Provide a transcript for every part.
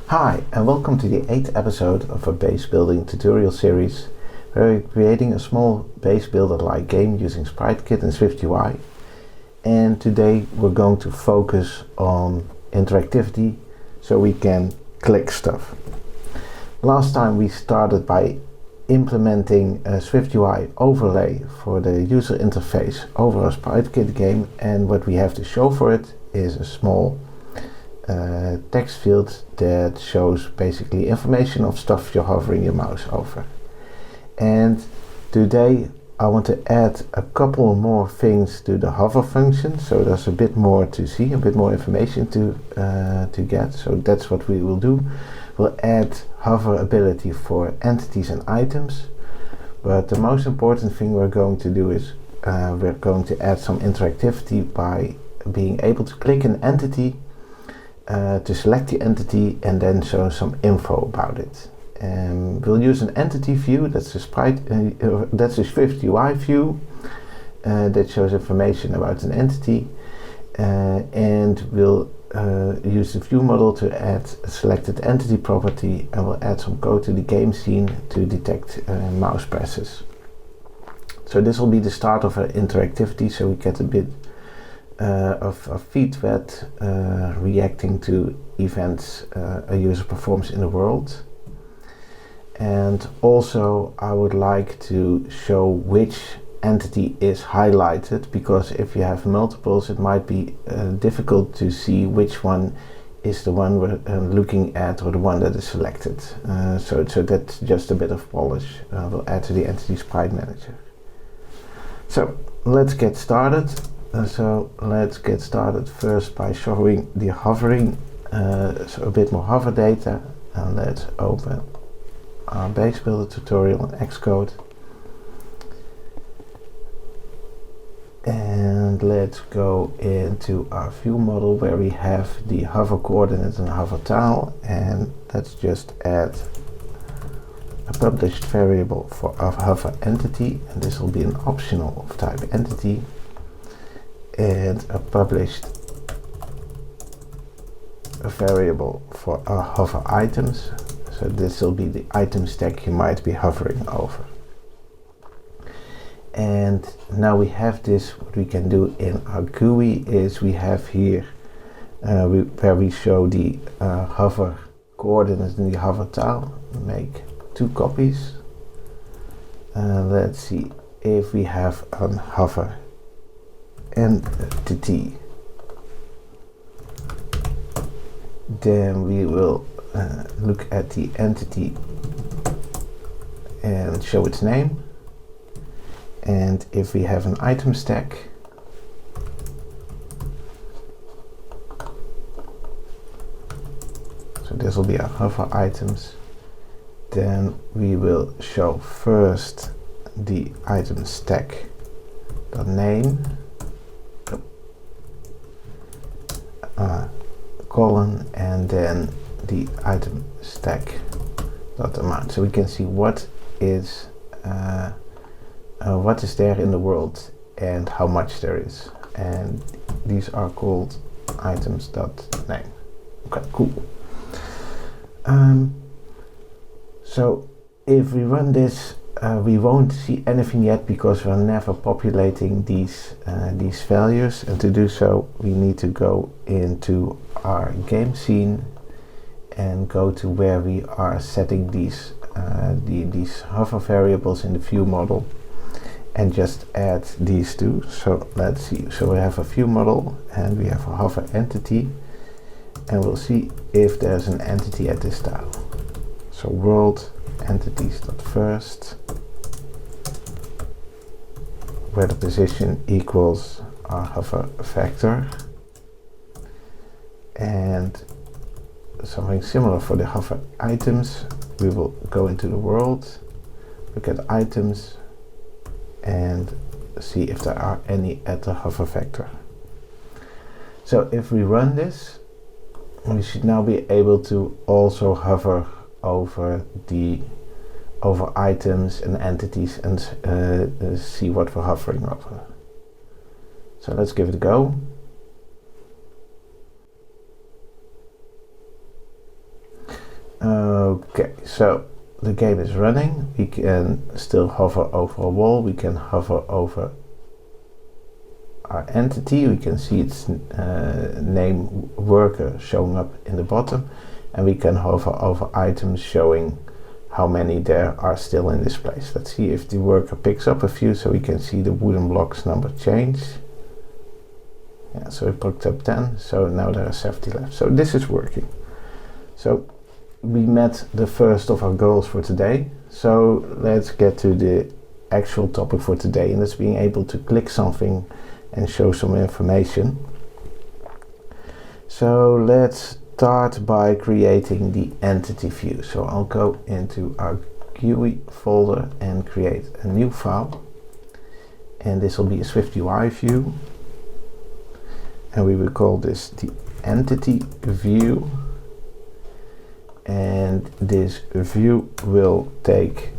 Hi, and welcome to the 8th episode of a base building tutorial series where we're creating a small base builder-like game using SpriteKit and SwiftUI. And today we're going to focus on interactivity so we can click stuff. Last time we started by implementing a SwiftUI overlay for the user interface over a SpriteKit game, and what we have to show for it is a small text field that shows basically information of stuff you're hovering your mouse over. And today I want to add a couple more things to the hover function, so there's a bit more to see, a bit more information to get. So that's what we will do. We'll add hover ability for entities and items, but the most important thing we're going to do is we're going to add some interactivity by being able to click an entity, to select the entity and then show some info about it. We'll use an entity view, that's a SwiftUI view that shows information about an entity, and we'll use the view model to add a selected entity property, and we'll add some code to the game scene to detect mouse presses. So this will be the start of our interactivity, so we get a bit of feedback reacting to events a user performs in the world. And also I would like to show which entity is highlighted, because if you have multiples it might be difficult to see which one is the one we're looking at or the one that is selected. So that's just a bit of polish we'll add to the entity sprite manager. So let's get started. Let's get started first by showing the hovering, so a bit more hover data, and let's open our base builder tutorial in Xcode, and let's go into our view model where we have the hover coordinate and hover tile, and let's just add a published variable for our hover entity, and this will be an optional of type entity, and a published variable for our hover items. So this will be the item stack you might be hovering over. And now we have this, what we can do in our GUI is we have here where we show the hover coordinates in the hover tile. Make 2 copies. Let's see if we have a hover entity, then we will look at the entity and show its name. And if we have an item stack, so this will be our hover items, then we will show first the item stack, the name, colon, and then the item stack dot amount, so we can see what is there in the world and how much there is, and these are called items dot name. Okay, cool. So if we run this, we won't see anything yet because we're never populating these values, and to do so we need to go into our game scene and go to where we are setting these hover variables in the view model, and just add these two. So let's see, so we have a view model and we have a hover entity, and we'll see if there's an entity at this tile. So world entities.first, where the position equals our hover vector, and something similar for the hover items. We will go into the world, look at items, and see if there are any at the hover vector. So if we run this, we should now be able to also hover over items and entities and see what we're hovering over. So let's give it a go. Okay, so the game is running. We can still hover over a wall. We can hover over our entity. We can see its name worker showing up in the bottom, and we can hover over items showing how many there are still in this place. Let's see if the worker picks up a few, so we can see the wooden blocks number change. Yeah, so it picked up 10, so now there are 70 left. So this is working. So we met the first of our goals for today. So let's get to the actual topic for today, and that's being able to click something and show some information. So let's start by creating the entity view. So I'll go into our GUI folder and create a new file, and this will be a SwiftUI view, and we will call this the entity view, and this view will take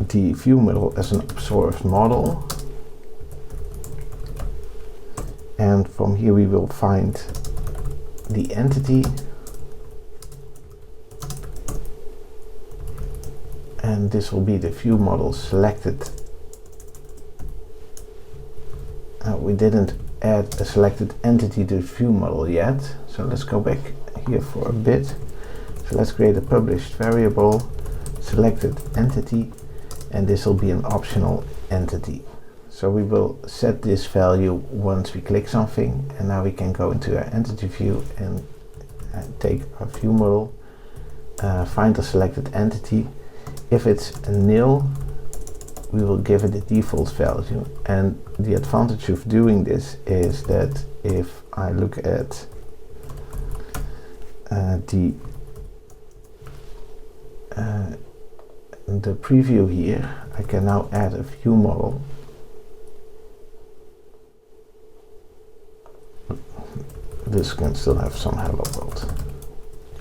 the view model as an observed model, and from here we will find the entity, and this will be the view model selected. We didn't add a selected entity to the view model yet, so let's go back here for a bit. So let's create a published variable, selected entity, and this will be an optional entity. So we will set this value once we click something, and now we can go into our entity view and take our view model, find the selected entity. If it's a nil, we will give it the default value, and the advantage of doing this is that if I look at the preview here, I can now add a view model. This can still have some hello world,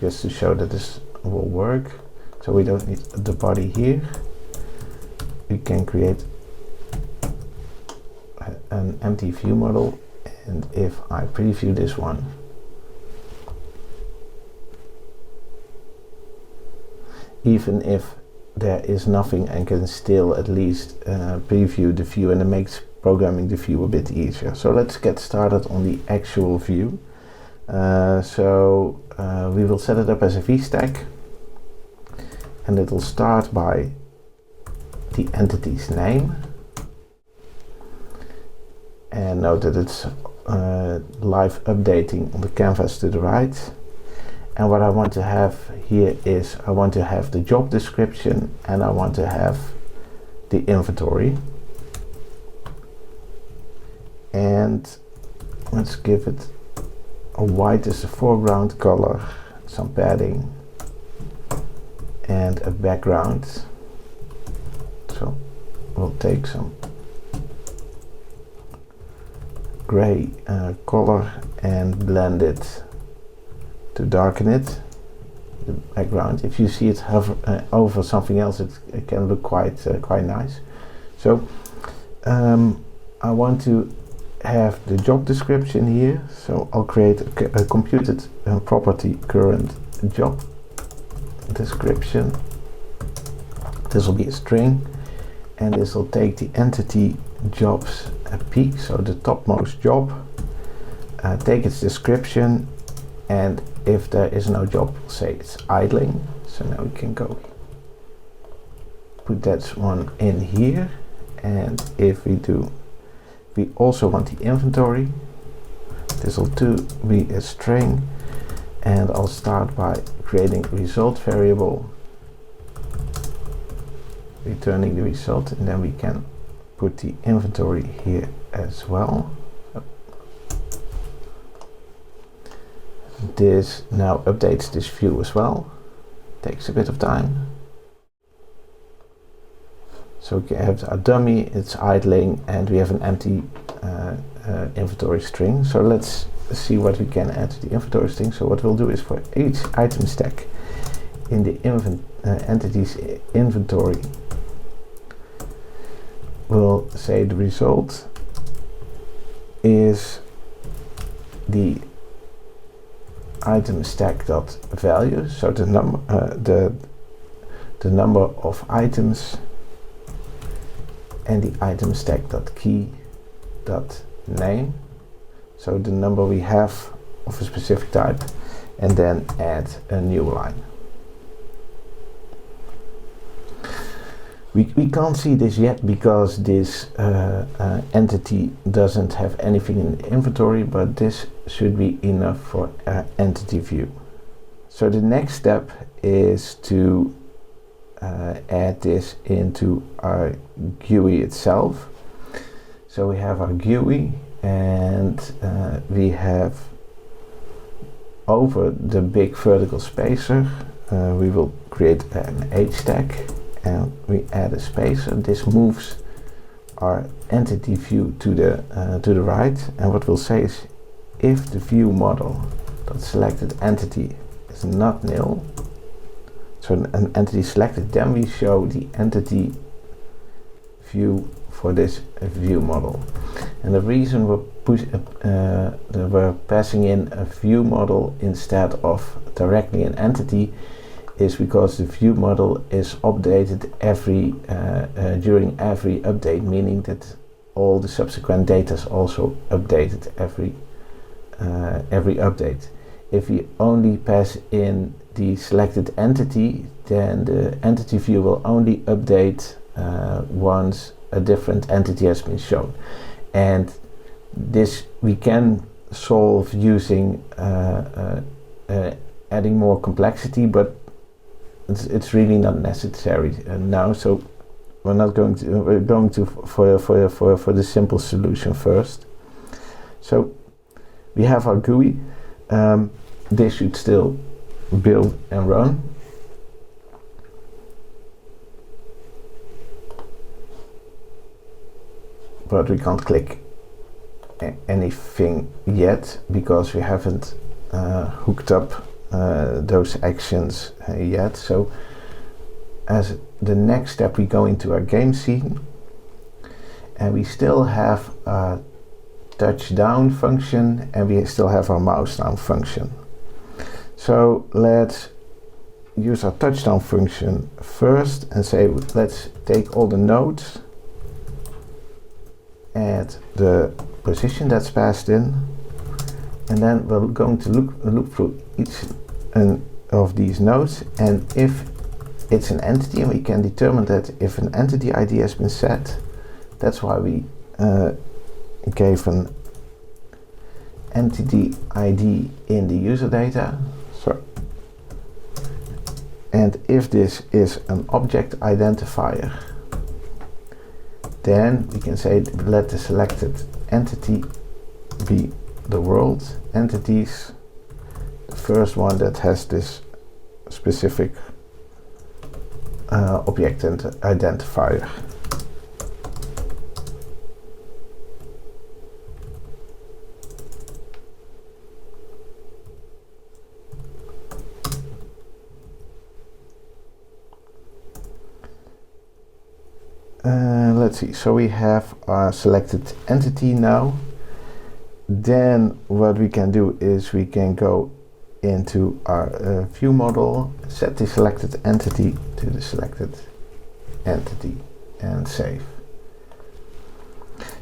just to show that this will work. So we don't need the body here. We can create an empty view model, and if I preview this one, even if there is nothing, I can still at least preview the view, and it makes programming the view a bit easier. So let's get started on the actual view. We will set it up as a VStack, and it will start by the entity's name, and note that it's live updating on the canvas to the right. And what I want to have here is I want to have the job description, and I want to have the inventory, and let's give it a white as a foreground color, some padding, and a background. So we'll take some gray color and blend it to darken it, the background. If you see it hover over something else, it can look quite nice. So I want to have the job description here, so I'll create a computed property current job description. This will be a string, and this will take the entity jobs peak, so the topmost job, take its description, and if there is no job, we'll say it's idling. So now we can go put that one in here, and if we do, we also want the inventory. This will too be a string, and I'll start by creating a result variable, returning the result, and then we can put the inventory here as well. This now updates this view as well. Takes a bit of time. So we have a dummy, it's idling, and we have an empty inventory string. So let's see what we can add to the inventory string. So what we'll do is for each item stack in the entities inventory, we'll say the result is the item stack dot value, so the number the number of items, and the item stack dot key dot name, so the number we have of a specific type, and then add a new line. We can't see this yet because this entity doesn't have anything in the inventory, but this should be enough for entity view. So the next step is to add this into our GUI itself. So we have our GUI, and we have over the big vertical spacer, we will create an H tag, and we add a spacer. This moves our entity view to the right, and what we'll say is if the view model dot selected entity is not nil, so an entity selected, then we show the entity view for this view model. And the reason we're passing in a view model instead of directly an entity is because the view model is updated during every update, meaning that all the subsequent data is also updated every update. If we only pass in the selected entity, then the entity view will only update once a different entity has been shown. And this we can solve using adding more complexity, but it's really not necessary now. So we're going to for the simple solution first. So we have our GUI. This should still build and run. But we can't click anything yet because we haven't hooked up those actions yet. So as the next step, we go into our game scene, and we still have a touch down function, and we still have our mouse down function. So let's use our touch down function first and say let's take all the nodes, add the position that's passed in, and then we're going to look through each of these nodes, and if it's an entity, and we can determine that if an entity ID has been set, that's why we gave an entity ID in the user data. So, and if this is an object identifier, then we can say let the selected entity be the world entities, the first one that has this specific object identifier. Let's see, so we have our selected entity now. Then what we can do is we can go into our view model, set the selected entity to the selected entity, and save.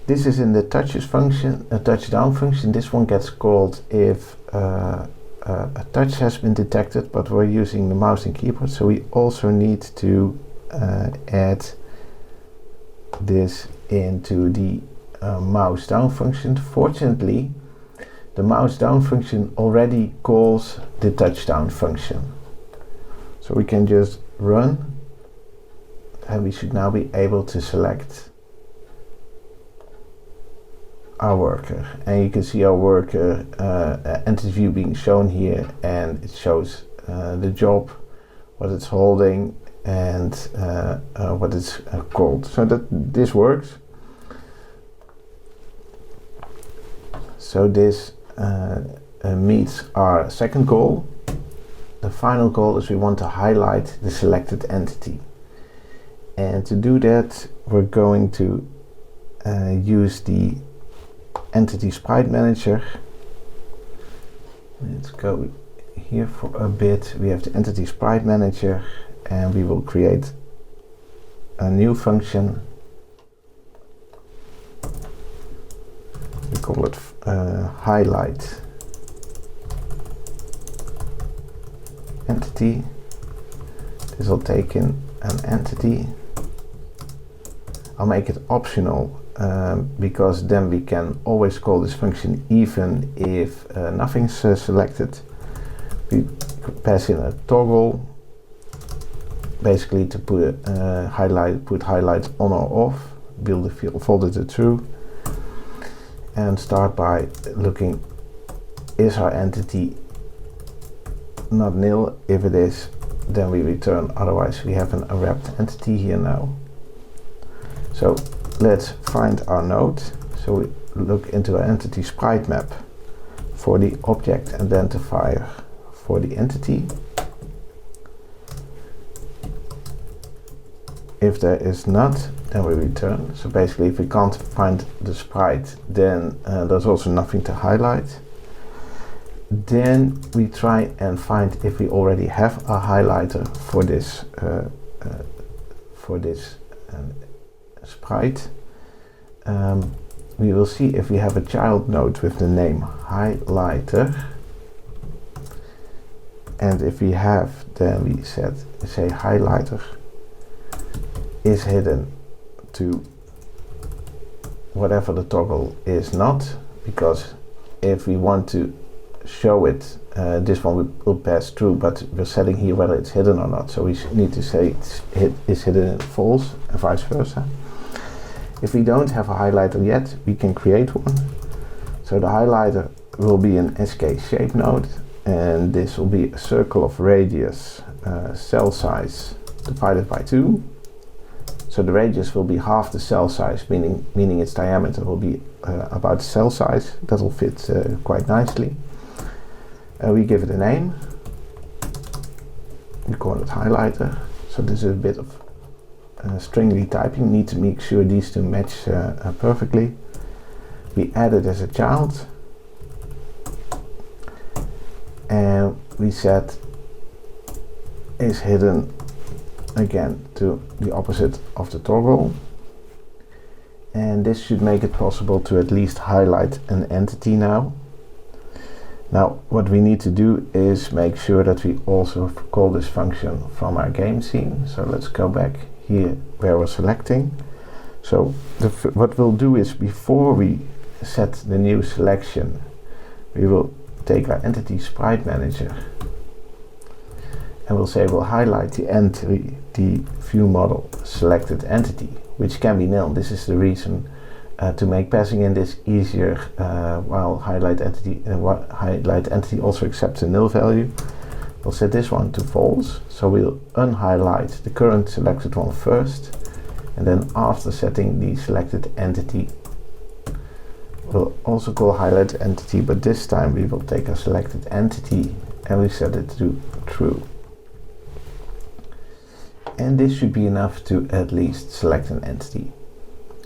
This is in the touches function, a touch down function. This one gets called if a touch has been detected, but we're using the mouse and keyboard, so we also need to add this into the mouse down function. Fortunately, the mouse down function already calls the touch down function, so we can just run, and we should now be able to select our worker, and you can see our worker entity view being shown here, and it shows the job, what it's holding, and what it's called, so that this works. So this meets our second goal. The final goal is we want to highlight the selected entity, and to do that we're going to use the entity sprite manager. Let's go here for a bit. We have the entity sprite manager, and we will create a new function. We call it highlight entity. This will take in an entity. I'll make it optional because then we can always call this function even if nothing's selected. We pass in a toggle, basically to put highlight on or off, build the folder to true, and start by looking, is our entity not nil? If it is, then we return, otherwise we have an unwrapped entity here now. So let's find our node. So we look into our entity sprite map for the object identifier for the entity. If there is not, then we return. So basically if we can't find the sprite, then there's also nothing to highlight. Then we try and find if we already have a highlighter for this sprite. We will see if we have a child node with the name highlighter, and if we have, then we say highlighter is hidden to whatever the toggle is not, because if we want to show it, this one will pass through, but we're setting here whether it's hidden or not, so we need to say it's hidden in false and vice versa. If we don't have a highlighter yet, we can create one. So the highlighter will be an SK shape node, and this will be a circle of radius, cell size divided by 2. So the radius will be half the cell size, meaning its diameter will be about the cell size. That will fit quite nicely. We give it a name. We call it highlighter. So this is a bit of stringly typing. Need to make sure these two match perfectly. We add it as a child, and we set is hidden again to the opposite of the toggle, and this should make it possible to at least highlight an entity now. Now what we need to do is make sure that we also call this function from our game scene. So let's go back here where we're selecting. So what we'll do is, before we set the new selection, we will take our entity sprite manager and we'll say we'll highlight the entry, the view model selected entity, which can be nil. This is the reason to make passing in this easier, while highlight entity also accepts a nil value. We'll set this one to false, so we'll unhighlight the current selected one first, and then after setting the selected entity, we'll also call highlight entity, but this time we will take a selected entity and we set it to true. And this should be enough to at least select an entity.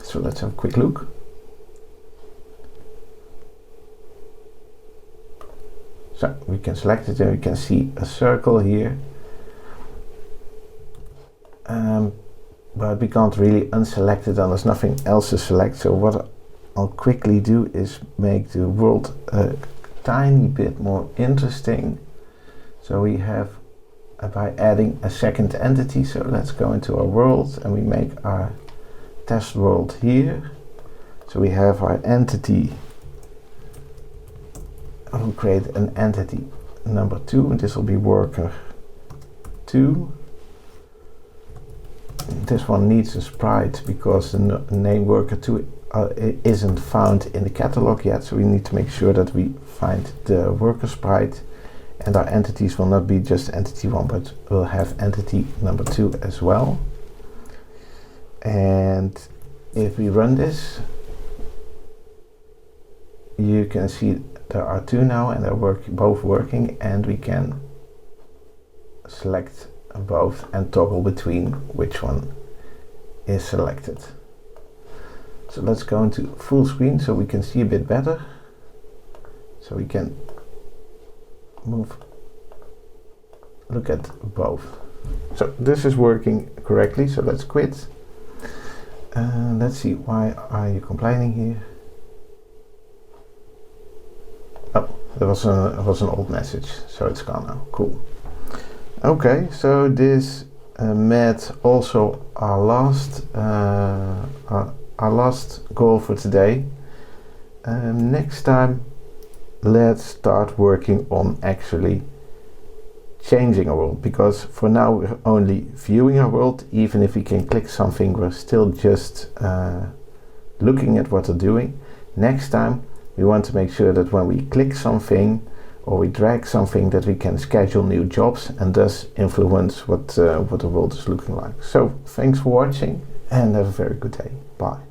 So let's have a quick look. So we can select it and we can see a circle here. But we can't really unselect it and there's nothing else to select. So what I'll quickly do is make the world a tiny bit more interesting. So we have, by adding a second entity, so let's go into our world and we make our test world here. So we have our entity, I will create an entity number 2, and this will be worker 2. This one needs a sprite because the name worker 2 isn't found in the catalog yet, so we need to make sure that we find the worker sprite, and our entities will not be just entity 1 but will have entity number 2 as well. And if we run this, you can see there are 2 now and they're both working, and we can select both and toggle between which one is selected. So let's go into full screen so we can see a bit better. So we can move look at both. So this is working correctly, so let's quit. Let's see, why are you complaining here? Oh, there was an old message, so it's gone now. Cool. Okay, so this met also our last goal for today. Next time, let's start working on actually changing our world, because for now we're only viewing our world. Even if we can click something, we're still just looking at what they're doing. Next time we want to make sure that when we click something or we drag something, that we can schedule new jobs and thus influence what the world is looking like. So thanks for watching and have a very good day. Bye.